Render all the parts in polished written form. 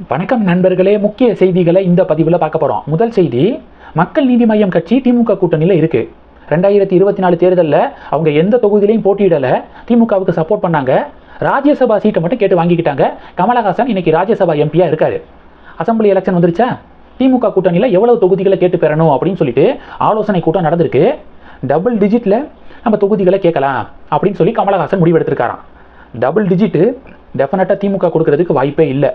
வணக்கம் நண்பர்களே, முக்கிய செய்திகளை இந்த பதிவில் பார்க்க போகிறோம். முதல் செய்தி, மக்கள் நீதி மய்யம் கட்சி திமுக கூட்டணியில் இருக்குது. 2024 தேர்தலில் அவங்க எந்த தொகுதியிலையும் போட்டியிடலை, திமுகவுக்கு சப்போர்ட் பண்ணாங்க. ராஜ்யசபா சீட்டை மட்டும் கேட்டு வாங்கிக்கிட்டாங்க. கமலஹாசன் இன்னைக்கு ராஜ்யசபா எம்பியாக இருக்காரு. அசம்பிளி எலெக்ஷன் வந்துருச்சா, திமுக கூட்டணியில் எவ்வளவு தொகுதிகளை கேட்டு பெறணும் அப்படின்னு சொல்லிட்டு ஆலோசனை கூட்டம் நடந்திருக்கு. டபுள் டிஜிட்டில் நம்ம தொகுதிகளை கேட்கலாம் அப்படின்னு சொல்லி கமலஹாசன் முடிவெடுத்திருக்காராம். டபுள் டிஜிட்டு டெஃபினட்டாக திமுக கொடுக்கறதுக்கு வாய்ப்பே இல்லை.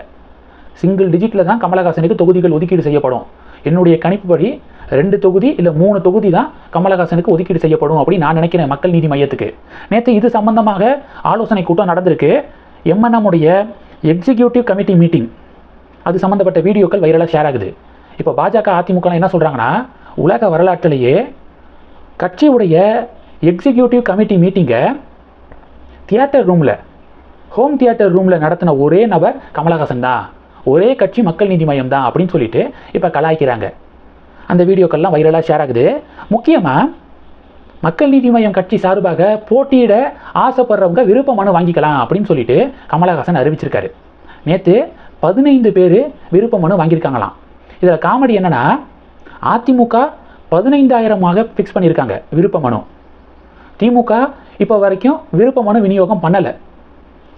சிங்கிள் டிஜிட்டில் தான் கமலஹாசனுக்கு தொகுதிகள் ஒதுக்கீடு செய்யப்படும். என்னுடைய கணிப்புப்படி 2 தொகுதி இல்லை 3 தொகுதி தான் கமலஹாசனுக்கு ஒதுக்கீடு செய்யப்படும் அப்படின்னு நான் நினைக்கிறேன். மக்கள் நீதி மையத்துக்கு நேற்று இது சம்பந்தமாக ஆலோசனை கூட்டம் நடந்திருக்கு. எம்என்எம்முடைய எக்ஸிக்யூட்டிவ் கமிட்டி மீட்டிங், அது சம்மந்தப்பட்ட வீடியோக்கள் வைரலாக ஷேர் ஆகுது. இப்போ பாஜக அதிமுக என்ன சொல்கிறாங்கன்னா, உலக வரலாற்றிலேயே கட்சியுடைய எக்ஸிக்யூட்டிவ் கமிட்டி மீட்டிங்கை தியேட்டர் ரூமில், ஹோம் தியேட்டர் ரூமில் நடத்தின ஒரே நபர் கமலஹாசன் தான், ஒரே கட்சி மக்கள் நீதி மையம் தான் அப்படின்னு சொல்லிட்டு இப்போ கலாய்க்கிறாங்க. அந்த வீடியோக்கள்லாம் வைரலாக ஷேர் ஆகுது. முக்கியமாக மக்கள் நீதி மையம் கட்சி சார்பாக போட்டியிட ஆசைப்படுறவங்க விருப்ப மனு வாங்கிக்கலாம் அப்படின்னு சொல்லிட்டு கமலஹாசன் அறிவிச்சிருக்காரு. நேற்று 15 பேர் விருப்ப மனு வாங்கியிருக்காங்களாம். இதில் காமெடி என்னென்னா, அதிமுக 15,000 ஃபிக்ஸ் பண்ணியிருக்காங்க விருப்ப மனு. திமுக இப்போ வரைக்கும் விருப்ப மனு விநியோகம் பண்ணலை.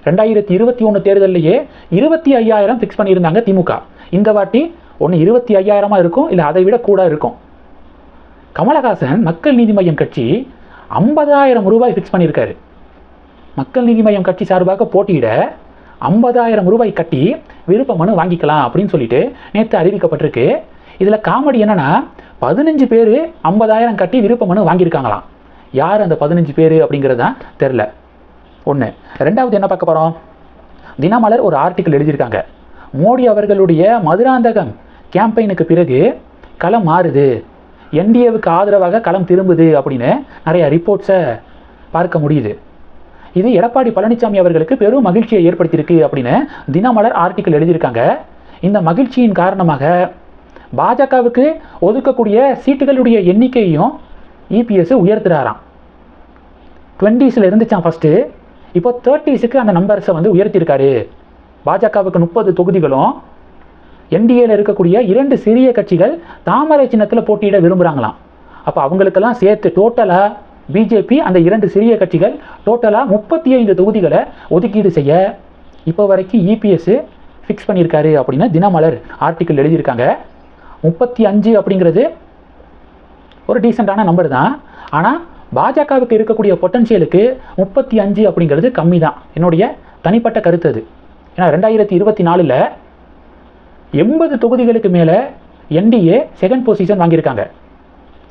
2021 தேர்தலையே 25,000 ஃபிக்ஸ் பண்ணியிருந்தாங்க திமுக. இந்த வாட்டி ஒன்று 25,000 இருக்கும், இல்லை அதை விட கூட இருக்கும். கமலஹாசன் மக்கள் நீதி மய்யம் கட்சி 50,000 ரூபாய் ஃபிக்ஸ் பண்ணியிருக்காரு. மக்கள் நீதி மய்யம் கட்சி சார்பாக போட்டியிட 50,000 ரூபாய் கட்டி விருப்ப மனு வாங்கிக்கலாம் அப்படின்னு சொல்லிட்டு நேற்று அறிவிக்கப்பட்டிருக்கு. இதில் காமெடி என்னன்னா, 15 பேர் 50,000 கட்டி விருப்ப மனு வாங்கியிருக்காங்களாம். யார் அந்த 15 பேர் அப்படிங்கிறது தான் தெரில. ஒன்று. ரெண்டாவது என்ன பார்க்க போகிறோம், தினமலர் ஒரு ஆர்டிக்கிள் எழுதியிருக்காங்க. மோடி அவர்களுடைய மதுராந்தகம் கேம்பெயினுக்கு பிறகு களம் மாறுது, என்டிஏவுக்கு ஆதரவாக களம் திரும்புது அப்படின்னு நிறைய ரிப்போர்ட்ஸை பார்க்க முடியுது. இது எடப்பாடி பழனிசாமி அவர்களுக்கு பெரும் மகிழ்ச்சியை ஏற்படுத்தியிருக்கு அப்படின்னு தினமலர் ஆர்டிக்கிள் எழுதியிருக்காங்க. இந்த மகிழ்ச்சியின் காரணமாக பாஜகவுக்கு ஒதுக்கக்கூடிய சீட்டுகளுடைய எண்ணிக்கையும் இபிஎஸ் உயர்த்துறாராம். 20s இருந்துச்சான் ஃபஸ்ட்டு, இப்போ 30s அந்த நம்பர்ஸை உயர்த்தியிருக்காரு. பாஜகவுக்கு 30 தொகுதிகளும், என்டிஏல இருக்கக்கூடிய 2 சிறிய கட்சிகள் தாமரை சின்னத்தில் போட்டியிட விரும்புகிறாங்களாம். அப்போ அவங்களுக்கெல்லாம் சேர்த்து டோட்டலாக பிஜேபி அந்த 2 சிறிய கட்சிகள் டோட்டலாக 35 தொகுதிகளை ஒதுக்கீடு செய்ய இப்போ வரைக்கும் இபிஎஸ் ஃபிக்ஸ் பண்ணியிருக்காரு அப்படின்னு தினமலர் ஆர்டிக்கிள் எழுதியிருக்காங்க. 35 அப்படிங்கிறது ஒரு டீசெண்டான நம்பர் தான். ஆனால் பாஜகவுக்கு இருக்கக்கூடிய பொட்டன்ஷியலுக்கு 35 அப்படிங்கிறது கம்மி தான், என்னுடைய தனிப்பட்ட கருத்து அது. ஏன்னா 2024 80 தொகுதிகளுக்கு மேலே என்டிஏ செகண்ட் பொசிஷன் வாங்கியிருக்காங்க.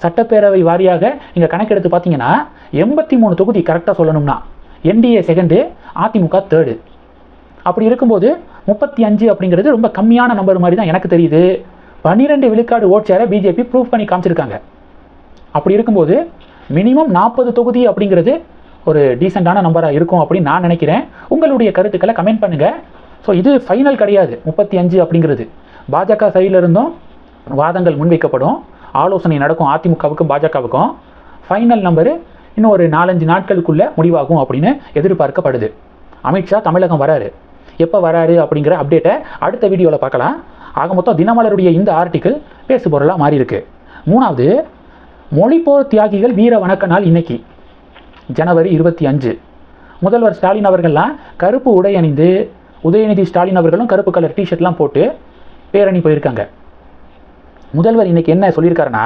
சட்டப்பேரவை வாரியாக நீங்கள் கணக்கெடுத்து பார்த்தீங்கன்னா 83 தொகுதி கரெக்டாக சொல்லணும்னா என்டிஏ செகண்டு, அதிமுக தேர்டு. அப்படி இருக்கும்போது 35 அப்படிங்கிறது ரொம்ப கம்மியான நம்பர் மாதிரி தான் எனக்கு தெரியுது. 12 விழுக்காடு ஓட் ஷேரை பிஜேபி ப்ரூவ் பண்ணி காமிச்சிருக்காங்க. அப்படி இருக்கும்போது மினிமம் 40 தொகுதி அப்படிங்கிறது ஒரு டீசெண்டான நம்பராக இருக்கும் அப்படின்னு நான் நினைக்கிறேன். உங்களுடைய கருத்துக்களை கமெண்ட் பண்ணுங்கள். ஸோ இது ஃபைனல் கிடையாது 35 அப்படிங்கிறது. பாஜக சைடில் இருந்தும் வாதங்கள் முன்வைக்கப்படும், ஆலோசனை நடக்கும் அதிமுகவுக்கும் பாஜகவுக்கும். ஃபைனல் நம்பரு இன்னும் ஒரு 4-5 நாட்களுக்குள்ளே முடிவாகும் அப்படின்னு எதிர்பார்க்கப்படுது. அமித்ஷா தமிழகம் வராரு, எப்போ வராரு அப்படிங்கிற அப்டேட்டை அடுத்த வீடியோவில் பார்க்கலாம். ஆக மொத்தம் தினமலருடைய இந்த ஆர்டிக்கிள் பேசு பொருளாக மாறி இருக்கு. மூணாவது, மொழிப்போர் தியாகிகள் வீர வணக்க நாள் இன்னைக்கு ஜனவரி 25. முதல்வர் ஸ்டாலின் அவர்கள்லாம் கருப்பு உடை அணிந்து, உதயநிதி ஸ்டாலின் அவர்களும் கருப்பு கலர் டிஷர்ட்லாம் போட்டு பேரணி போயிருக்காங்க. முதல்வர் இன்னைக்கு என்ன சொல்லியிருக்காருன்னா,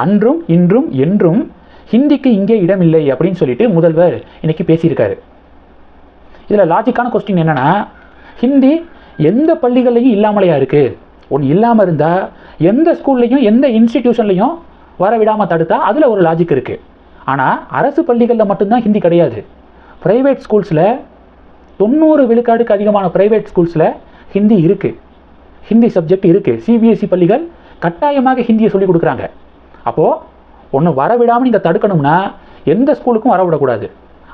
அன்றும் இன்றும் என்றும் ஹிந்திக்கு இங்கே இடமில்லை அப்படின்னு சொல்லிட்டு முதல்வர் இன்னைக்கு பேசியிருக்காரு. இதில் லாஜிக்கான கொஸ்டின் என்னென்னா, ஹிந்தி எந்த பள்ளிகள்லையும் இல்லாமலையா இருக்குது? ஒன்று இல்லாமல் இருந்தால் எந்த ஸ்கூல்லையும் எந்த இன்ஸ்டிடியூஷன்லையும் வர விடாமல் தடுத்தா அதில் ஒரு லாஜிக் இருக்குது. ஆனால் அரசு பள்ளிகளில் மட்டும்தான் ஹிந்தி கிடையாது. ப்ரைவேட் ஸ்கூல்ஸில் 90 விழுக்காடுக்கு அதிகமான ப்ரைவேட் ஸ்கூல்ஸில் ஹிந்தி இருக்குது, ஹிந்தி சப்ஜெக்ட் இருக்குது. சிபிஎஸ்சி பள்ளிகள் கட்டாயமாக ஹிந்தியை சொல்லிக் கொடுக்குறாங்க. அப்போது ஒன்று வரவிடாமல் நீங்கள் தடுக்கணும்னா எந்த ஸ்கூலுக்கும் வரவிடக்கூடாது.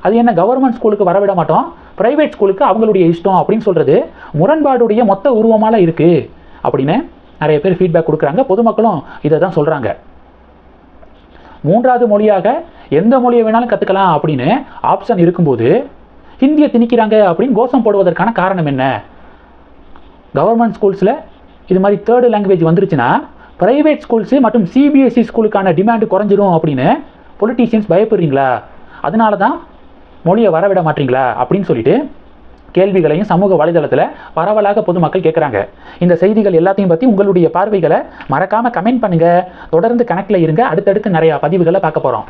அது என்ன, கவர்மெண்ட் ஸ்கூலுக்கு வரவிட மாட்டோம், ப்ரைவேட் ஸ்கூலுக்கு அவங்களுடைய இஷ்டம் அப்படின்னு சொல்கிறது முரண்பாடுடைய மொத்த உருவமாக இருக்குது அப்படின்னு நிறைய பேர் ஃபீட்பேக் கொடுக்குறாங்க. பொதுமக்களும் இதை தான் சொல்கிறாங்க. 3வது மொழியாக எந்த மொழியை வேணாலும் கற்றுக்கலாம் அப்படின்னு ஆப்ஷன் இருக்கும்போது ஹிந்தியை திணிக்கிறாங்க அப்படின்னு கோஷம் போடுவதற்கான காரணம் என்ன? கவர்மெண்ட் ஸ்கூல்ஸில் இது மாதிரி தேர்டு லாங்குவேஜ் வந்துருச்சுன்னா ப்ரைவேட் ஸ்கூல்ஸு மற்றும் சிபிஎஸ்சி ஸ்கூலுக்கான டிமாண்டு குறைஞ்சிரும் அப்படின்னு பொலிட்டீஷியன்ஸ் பயப்படுறீங்களா? அதனால தான் மொழியை வரவிட மாட்டீங்களா அப்படின்னு சொல்லிட்டு கேள்விகளையும் சமூக வலைதளத்தில் பரவலாக பொதுமக்கள் கேட்குறாங்க. இந்த செய்திகள் எல்லாத்தையும் பற்றி உங்களுடைய பார்வைகளை மறக்காமல் கமெண்ட் பண்ணுங்கள். தொடர்ந்து கணக்கில் இருங்க. அடுத்தடுத்து நிறையா பதிவுகளை பார்க்க போகிறோம்.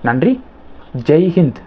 நன்றி. ஜெய் ஹிந்த்.